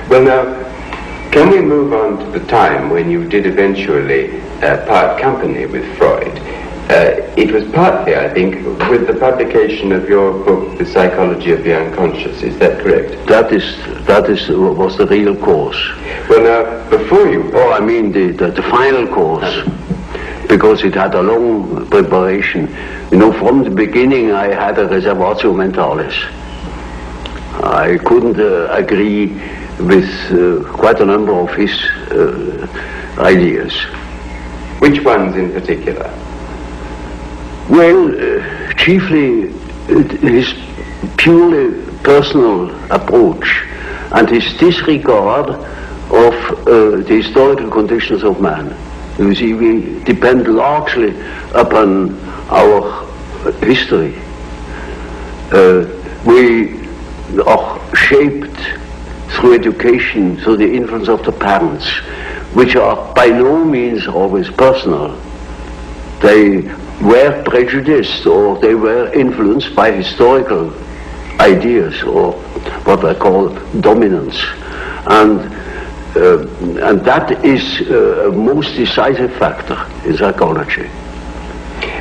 Well, now, can we move on to the time when you did eventually part company with Freud? It was partly, I think, with the publication of your book, The Psychology of the Unconscious. Is that correct? That was the real course. Well, now, before you... Oh, I mean the final course, because it had a long preparation. You know, from the beginning I had a reservatio mentalis. I couldn't agree with quite a number of his ideas. Which ones in particular? Well, chiefly his purely personal approach and his disregard of the historical conditions of man. You see, we depend largely upon our history. We are shaped through education, through the influence of the parents, which are by no means always personal. They were prejudiced, or they were influenced by historical ideas, or what I call dominance. And that is a most decisive factor in psychology.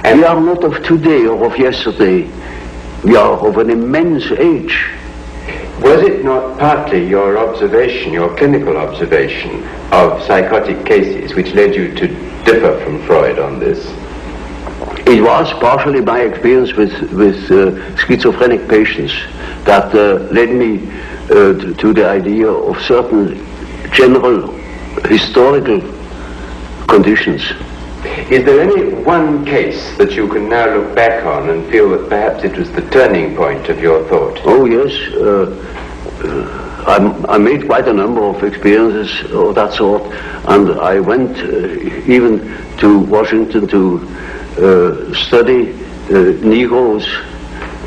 And we are not of today or of yesterday. We are of an immense age. Was it not partly your observation, your clinical observation of psychotic cases, which led you to differ from Freud on this? It was partially my experience with schizophrenic patients that led me to the idea of certain general historical conditions. Is there any one case that you can now look back on and feel that perhaps it was the turning point of your thought? Oh yes, I made quite a number of experiences of that sort, and I went even to Washington to study Negroes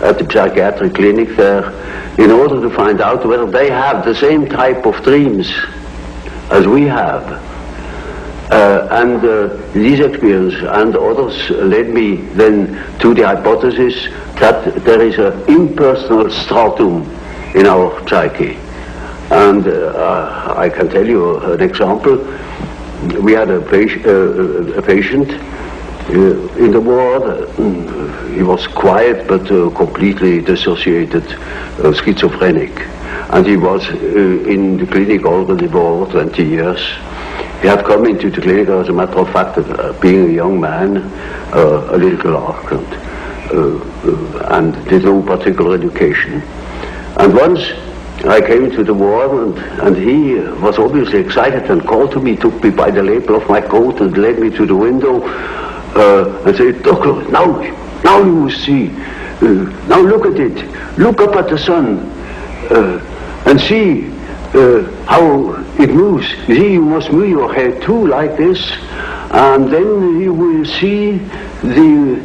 at the psychiatric clinic there in order to find out whether they have the same type of dreams as we have. And these experiences and others led me then to the hypothesis that there is an impersonal stratum in our psyche. And I can tell you an example. We had a patient in the ward. He was quiet but completely dissociated, schizophrenic. And he was in the clinic already for over 20 years. He had come into the clinic, as a matter of fact, being a young man, a little clerk, and did no particular education. And once I came to the ward, and he was obviously excited and called to me, took me by the lapel of my coat and led me to the window and said, "Doctor, now you will see. Now look at it. Look up at the sun and see how it moves. You see, you must move your head too, like this, and then you will see the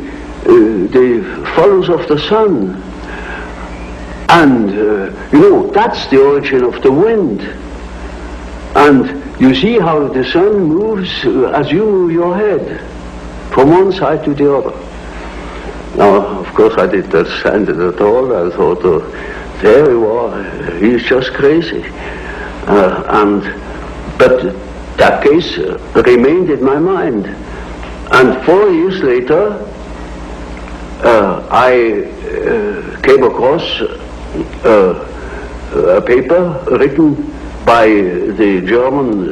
follows of the sun. And you know, that's the origin of the wind. And you see how the sun moves as you move your head from one side to the other." Now, of course, I didn't understand it at all. I thought, there he was, he's just crazy. But that case remained in my mind. And 4 years later, I came across a paper written by the German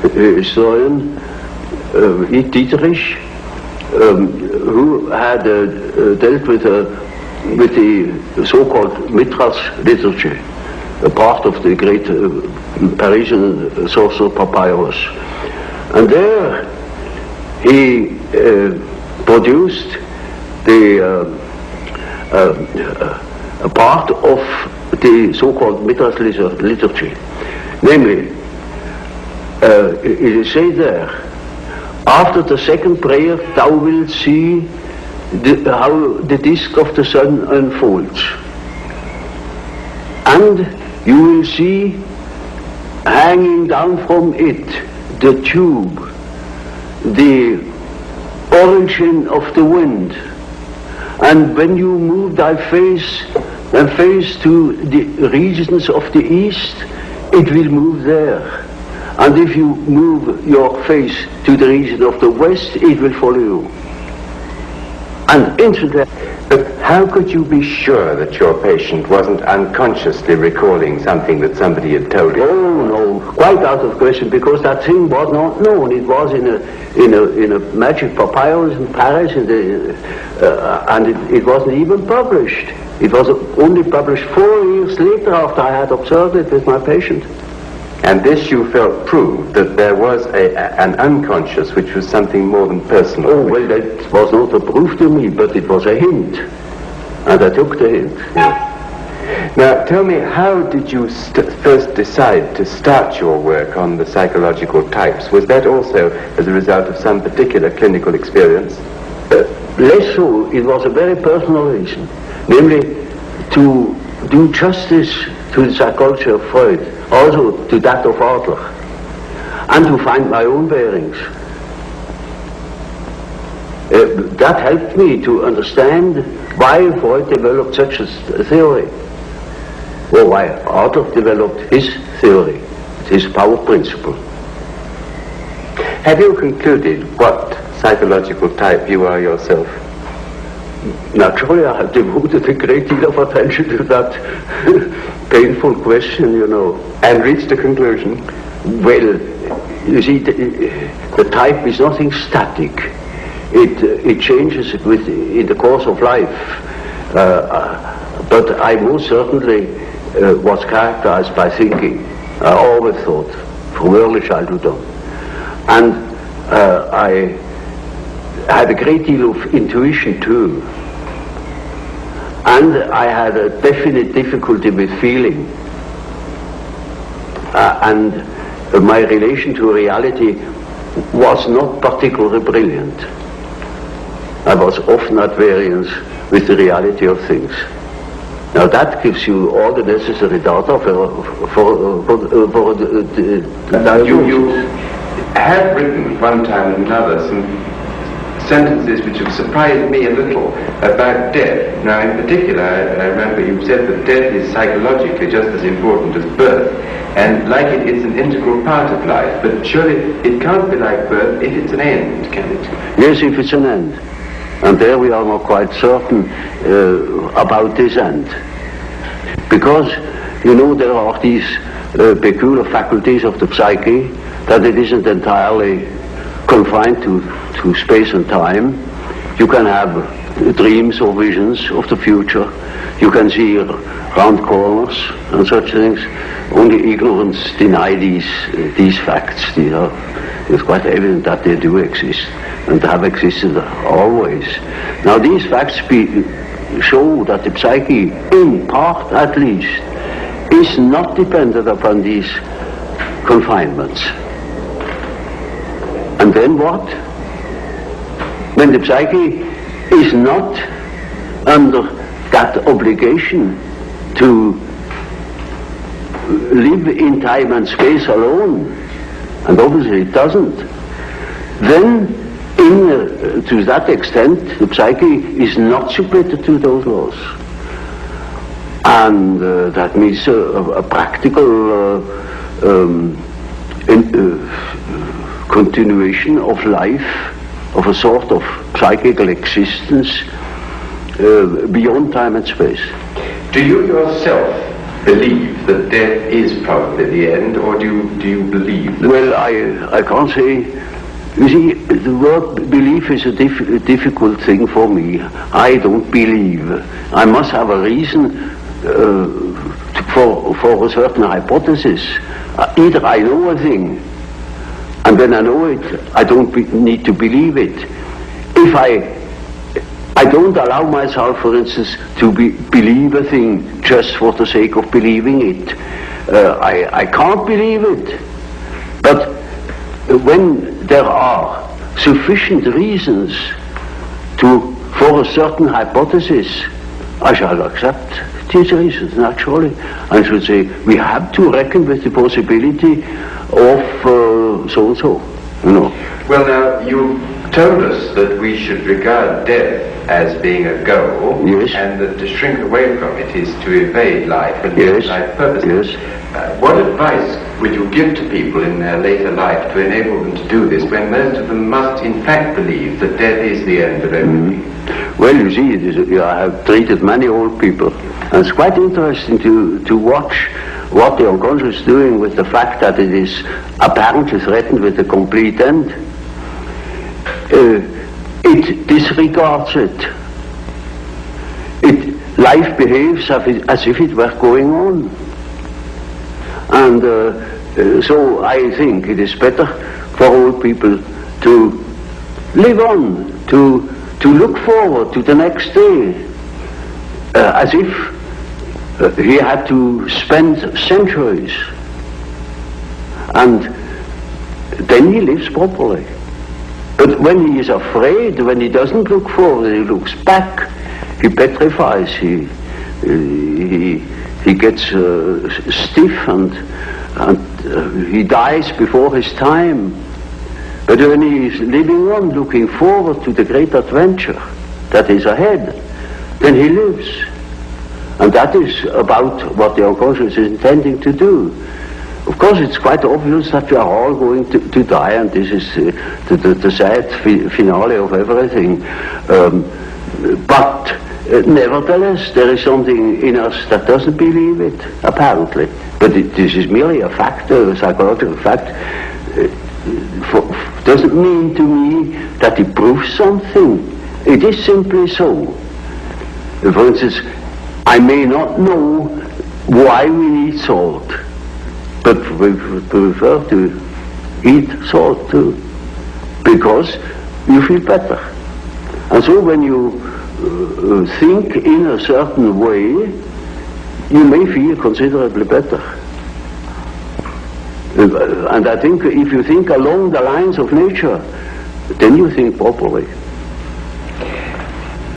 historian Dietrich, who had dealt with the so-called Mitras literature, a part of the great Parisian social papyrus. And there he produced a part of the so-called Mitras liturgy. Namely, it is said there, after the second prayer thou wilt see how the disk of the sun unfolds. And you will see hanging down from it the tube, the origin of the wind. And when you move thy face and face to the regions of the east, it will move there. And if you move your face to the region of the west, it will follow you. And incidentally, but how could you be sure that your patient wasn't unconsciously recalling something that somebody had told him? oh no, quite out of question, because that thing was not known. It was in a magic papyrus in Paris, and it wasn't even published. It was only published 4 years later after I had observed it with my patient. And this you felt proved that there was an unconscious which was something more than personal. Oh, well, that was not a proof to me, but it was a hint. And I took the hint. Yeah. Now, tell me, how did you first decide to start your work on the psychological types? Was that also as a result of some particular clinical experience? Less so. It was a very personal reason. Namely, to do justice to the psychology of Freud, also to that of Adler, and to find my own bearings. That helped me to understand why Freud developed such a theory, or why Adler developed his theory, his power principle. Have you concluded what psychological type you are yourself? Naturally, I have devoted a great deal of attention to that painful question, you know. And reached a conclusion? Well, you see, the type is nothing static. It changes in the course of life. But I most certainly was characterized by thinking. I always thought, from early childhood on. And I had a great deal of intuition too. And I had a definite difficulty with feeling. And my relation to reality was not particularly brilliant. I was often at variance with the reality of things. Now that gives you all the necessary data for the You have written one time and another some sentences which have surprised me a little about death. Now, in particular, I remember you said that death is psychologically just as important as birth, and like it's an integral part of life, but surely it can't be like birth if it's an end, can it? Yes, if it's an end. And there we are not quite certain about this end. Because, you know, there are these peculiar faculties of the psyche that it isn't entirely confined to space and time. You can have dreams or visions of the future. You can see round corners and such things. Only ignorance deny these facts. It's quite evident that they do exist and have existed always. Now these facts show that the psyche, in part at least, is not dependent upon these confinements. And then what? When the psyche is not under that obligation to live in time and space alone, and obviously it doesn't, then to that extent the psyche is not submitted to those laws. And that means a practical continuation of life, of a sort of psychical existence beyond time and space. Do you yourself believe that death is probably the end, or do you believe that? Well, I can't say. You see, the word belief is a difficult thing for me. I don't believe. I must have a reason for a certain hypothesis. Either I know a thing, and when I know it, I don't need to believe it. If I don't allow myself, for instance, to believe a thing just for the sake of believing it, I can't believe it. But when there are sufficient reasons for a certain hypothesis, I shall accept these reasons, naturally. I should say, we have to reckon with the possibility of so-and-so. you know. Well, now, you told us that we should regard death as being a goal, Yes. and that to shrink away from it is to evade life and Yes. life purpose. Yes. What advice would you give to people in their later life to enable them to do this, when most of them must in fact believe that death is the end of everything? Well, you see, I have treated many old people, and it's quite interesting to watch what the unconscious is doing with the fact that it is apparently threatened with a complete end. It disregards it. Life behaves as if it were going on. And so I think it is better for old people to live on, to look forward to the next day, as if he had to spend centuries. And then he lives properly. But when he is afraid, when he doesn't look forward, he looks back, he petrifies, he gets stiff and he dies before his time. But when he is living on, looking forward to the great adventure that is ahead, then he lives. And that is about what the unconscious is intending to do. Of course, it's quite obvious that we are all going to die, and this is the sad finale of everything. But nevertheless, there is something in us that doesn't believe it, apparently. But this is merely a fact, a psychological fact. Doesn't mean to me that it proves something. It is simply so. For instance, I may not know why we need salt, but we prefer to eat salt too, because you feel better. And so when you think in a certain way, you may feel considerably better. And I think if you think along the lines of nature, then you think properly.